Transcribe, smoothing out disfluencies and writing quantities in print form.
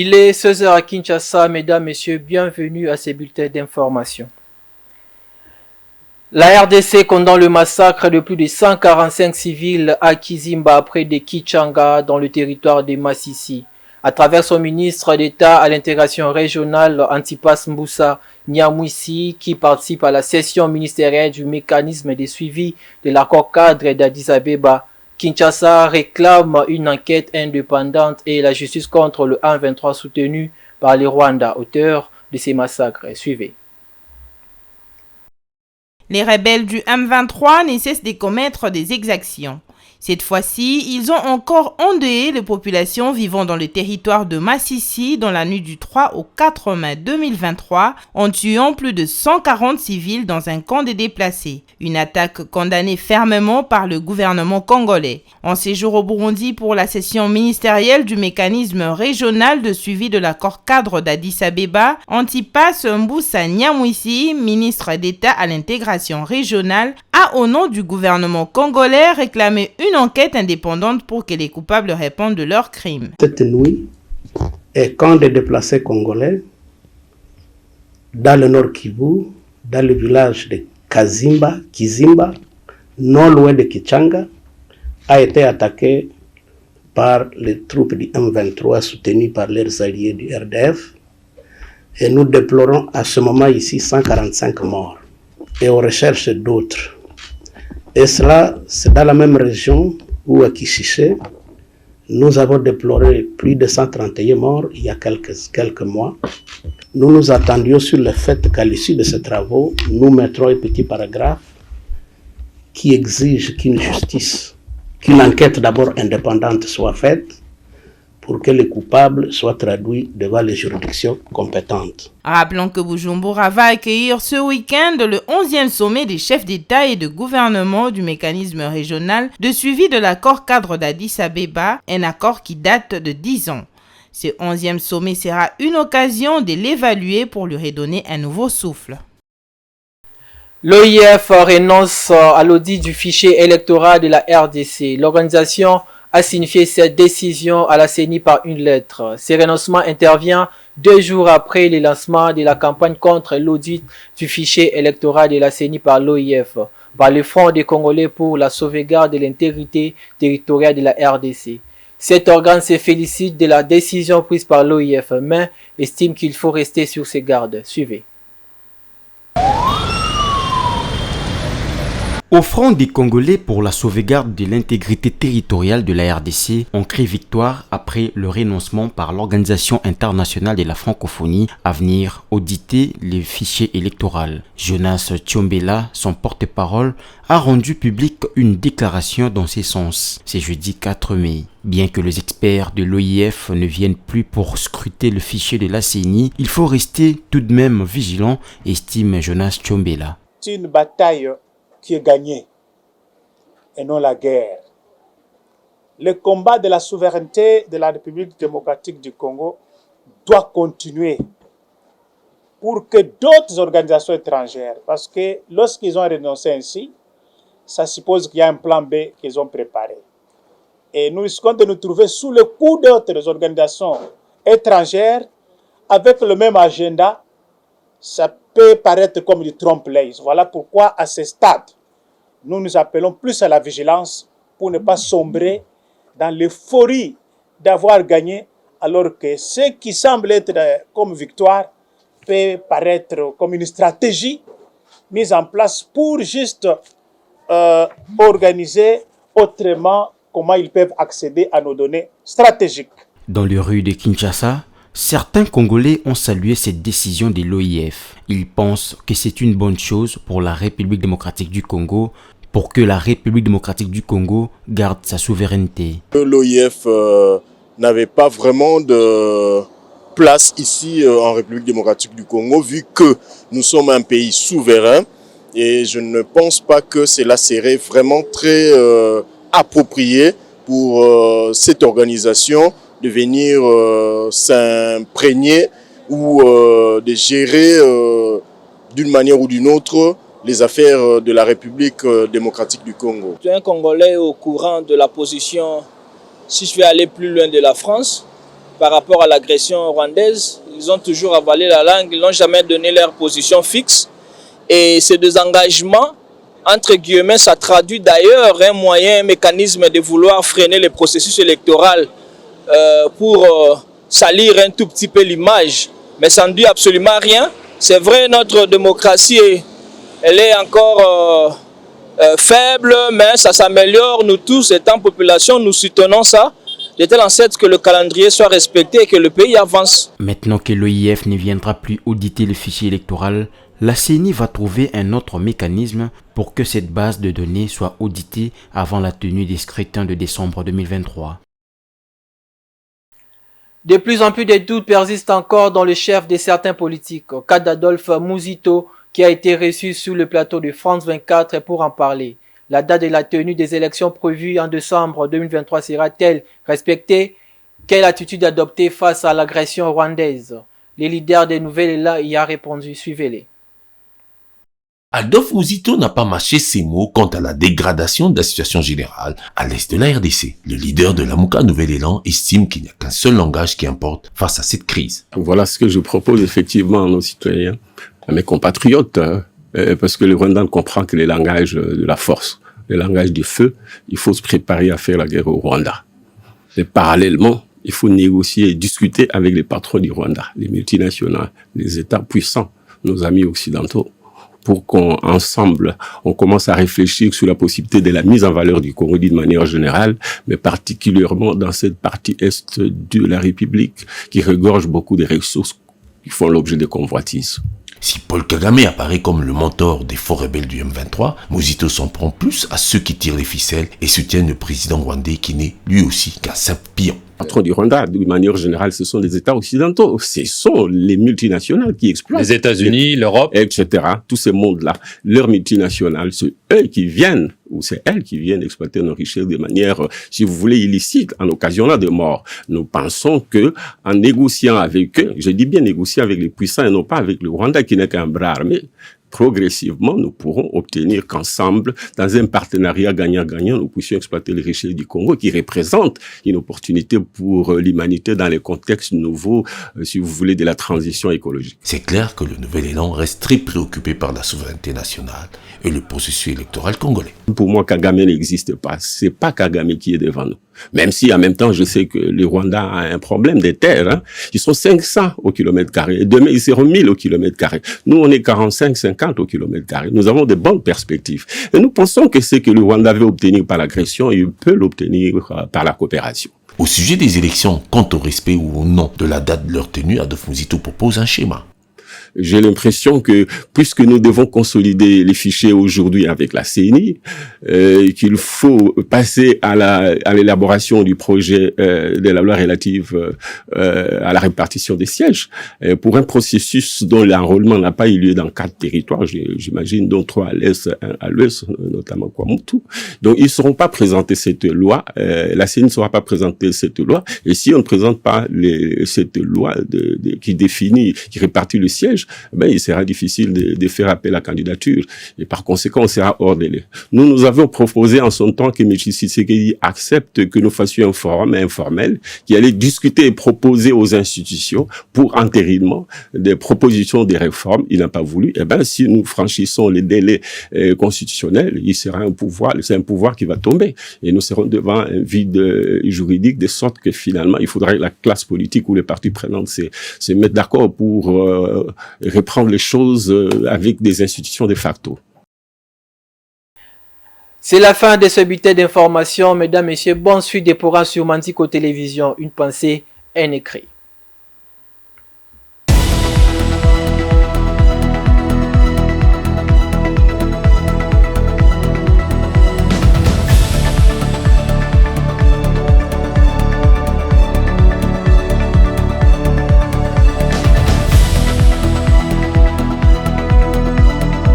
Il est 16 heures à Kinshasa, mesdames, messieurs, bienvenue à ces bulletins d'information. La RDC condamne le massacre de plus de 145 civils à Kizimba près de Kichanga dans le territoire de Masisi. À travers son ministre d'État à l'intégration régionale Antipas Mbusa Nyamwisi qui participe à la session ministérielle du mécanisme de suivi de l'accord cadre d'Addis Abeba, Kinshasa réclame une enquête indépendante et la justice contre le M23 soutenu par le Rwanda, auteur de ces massacres. Suivez. Les rebelles du M23 ne cessent de commettre des exactions. Cette fois-ci, ils ont encore endeuillé les populations vivant dans le territoire de Masisi dans la nuit du 3 au 4 mai 2023 en tuant plus de 140 civils dans un camp de déplacés. Une attaque condamnée fermement par le gouvernement congolais. En séjour au Burundi pour la session ministérielle du mécanisme régional de suivi de l'accord cadre d'Addis Abeba, Antipas Mbusa Nyamwisi, ministre d'État à l'intégration régionale, a au nom du gouvernement congolais réclamé une enquête indépendante pour que les coupables répondent de leurs crimes. Cette nuit, un camp de déplacés congolais dans le nord Kivu, dans le village de Kizimba, non loin de Kichanga, a été attaqué par les troupes du M23 soutenues par leurs alliés du RDF. Et nous déplorons à ce moment ici 145 morts. Et on recherche d'autres. Et cela, c'est dans la même région où à Kishiché, nous avons déploré plus de 131 morts il y a quelques mois. Nous nous attendions sur le fait qu'à l'issue de ces travaux, nous mettrons un petit paragraphe qui exige qu'une enquête d'abord indépendante soit faite pour que les coupables soient traduits devant les juridictions compétentes. Rappelons que Bujumbura va accueillir ce week-end le 11e sommet des chefs d'État et de gouvernement du mécanisme régional de suivi de l'accord cadre d'Addis Abeba, un accord qui date de 10 ans. Ce 11e sommet sera une occasion de l'évaluer pour lui redonner un nouveau souffle. L'OIF renonce à l'audit du fichier électoral de la RDC. L'organisation a signifié cette décision à la CENI par une lettre. Ce renoncement intervient 2 jours après le lancement de la campagne contre l'audit du fichier électoral de la CENI par l'OIF, par le Front des Congolais pour la sauvegarde de l'intégrité territoriale de la RDC. Cet organe se félicite de la décision prise par l'OIF, mais estime qu'il faut rester sur ses gardes. Suivez. Au Front des Congolais pour la sauvegarde de l'intégrité territoriale de la RDC, on crie victoire après le renoncement par l'Organisation internationale de la francophonie à venir auditer les fichiers électoraux. Jonas Tchombela, son porte-parole, a rendu public une déclaration dans ce sens. C'est jeudi 4 mai. Bien que les experts de l'OIF ne viennent plus pour scruter le fichier de la CENI, il faut rester tout de même vigilant, estime Jonas Tchombela. C'est une bataille qui est gagnée et non la guerre. Le combat de la souveraineté de la République démocratique du Congo doit continuer pour que d'autres organisations étrangères, parce que lorsqu'ils ont renoncé ainsi, ça suppose qu'il y a un plan B qu'ils ont préparé. Et nous risquons de nous trouver sous le coup d'autres organisations étrangères avec le même agenda. Ça peut paraître comme du trompe-l'œil. Voilà pourquoi, à ce stade, nous nous appelons plus à la vigilance pour ne pas sombrer dans l'euphorie d'avoir gagné, alors que ce qui semble être comme victoire peut paraître comme une stratégie mise en place pour juste organiser autrement comment ils peuvent accéder à nos données stratégiques. Dans les rues de Kinshasa, certains Congolais ont salué cette décision de l'OIF. Ils pensent que c'est une bonne chose pour la République démocratique du Congo, pour que la République démocratique du Congo garde sa souveraineté. L'OIF n'avait pas vraiment de place ici en République démocratique du Congo, vu que nous sommes un pays souverain, et je ne pense pas que cela serait vraiment très approprié pour cette organisation de venir s'imprégner ou de gérer d'une manière ou d'une autre les affaires de la République démocratique du Congo. Je suis un Congolais au courant de la position, si je vais aller plus loin, de la France, par rapport à l'agression rwandaise. Ils ont toujours avalé la langue, ils n'ont jamais donné leur position fixe. Et ces deux engagements, entre guillemets, ça traduit d'ailleurs un moyen, un mécanisme de vouloir freiner le processus électoral pour salir un tout petit peu l'image. Mais ça ne dit absolument rien. C'est vrai, notre démocratie, elle est encore faible, mais ça s'améliore. Nous tous, étant population, nous soutenons ça, de telle en sorte que le calendrier soit respecté et que le pays avance. Maintenant que l'OIF ne viendra plus auditer le fichier électoral, la CENI va trouver un autre mécanisme pour que cette base de données soit auditée avant la tenue des scrutins de décembre 2023. De plus en plus de doutes persistent encore dans le chef de certains politiques. Au cas d'Adolphe Mouzito, qui a été reçu sur le plateau de France 24 pour en parler. La date de la tenue des élections prévues en décembre 2023 sera-t-elle respectée? Quelle attitude adopter face à l'agression rwandaise? Les leaders des Nouvelles Élan y a répondu. Suivez-les. Adolphe Mouzito n'a pas mâché ses mots quant à la dégradation de la situation générale à l'est de la RDC. Le leader de l'Amouka Nouvel Élan estime qu'il n'y a qu'un seul langage qui importe face à cette crise. Voilà ce que je propose effectivement à nos citoyens, à mes compatriotes, parce que le Rwanda comprend que les langages de la force, les langages du feu, il faut se préparer à faire la guerre au Rwanda. Et parallèlement, il faut négocier et discuter avec les patrons du Rwanda, les multinationales, les États puissants, nos amis occidentaux, pour qu'ensemble, on commence à réfléchir sur la possibilité de la mise en valeur du Congo d'une manière générale, mais particulièrement dans cette partie est de la République qui regorge beaucoup de ressources qui font l'objet de convoitises. Si Paul Kagame apparaît comme le mentor des faux rebelles du M23, Mouzito s'en prend plus à ceux qui tirent les ficelles et soutiennent le président rwandais qui n'est lui aussi qu'un simple pion. Les patrons du Rwanda, de manière générale, ce sont les États occidentaux. Ce sont les multinationales qui exploitent. Les États-Unis, l'Europe, etc. Tous ces mondes-là. Leurs multinationales, c'est eux qui viennent, ou c'est elles qui viennent exploiter nos richesses de manière, si vous voulez, illicite, en occasionnant des morts. Nous pensons que, en négociant avec eux, je dis bien négocier avec les puissants et non pas avec le Rwanda qui n'est qu'un bras armé, progressivement, nous pourrons obtenir qu'ensemble, dans un partenariat gagnant-gagnant, nous puissions exploiter les richesses du Congo qui représentent une opportunité pour l'humanité dans les contextes nouveaux, si vous voulez, de la transition écologique. C'est clair que le Nouvel Élan reste très préoccupé par la souveraineté nationale et le processus électoral congolais. Pour moi, Kagame n'existe pas. C'est pas Kagame qui est devant nous. Même si, en même temps, je sais que le Rwanda a un problème des terres. Hein. Ils sont 500 au kilomètre carré. Et demain, ils seront 1000 au kilomètre carré. Nous, on est 45, 50 au kilomètre carré. Nous avons de bonnes perspectives. Et nous pensons que ce que le Rwanda veut obtenir par l'agression, il peut l'obtenir par la coopération. Au sujet des élections, quant au respect ou non de la date de leur tenue, Adolphe Mouzito propose un schéma. J'ai l'impression que, puisque nous devons consolider les fichiers aujourd'hui avec la CENI, qu'il faut passer à l'élaboration du projet de la loi relative à la répartition des sièges, pour un processus dont l'enrôlement n'a pas eu lieu dans 4 territoires, j'imagine, dont 3 à l'est, 1 à l'ouest, notamment Kwamutu. Donc, ils ne seront pas présentés cette loi, la CENI ne sera pas présentée cette loi, et si on ne présente pas cette loi qui définit, qui répartit le siège, ben, il sera difficile de faire appel à la candidature. Et par conséquent, on sera hors délai. Nous avions proposé en son temps que M. Tshisekedi accepte que nous fassions un forum informel qui allait discuter et proposer aux institutions pour entérinement des propositions de réformes. Il n'a pas voulu. Eh ben, si nous franchissons les délais constitutionnels, il sera c'est un pouvoir qui va tomber. Et nous serons devant un vide juridique de sorte que finalement, il faudra que la classe politique ou les partis prenantes se mettent d'accord pour reprendre les choses avec des institutions de facto. C'est la fin de ce bulletin d'information. Mesdames, Messieurs, bonne suite des programmes sur Mandiko Télévision. Une pensée, un écrit.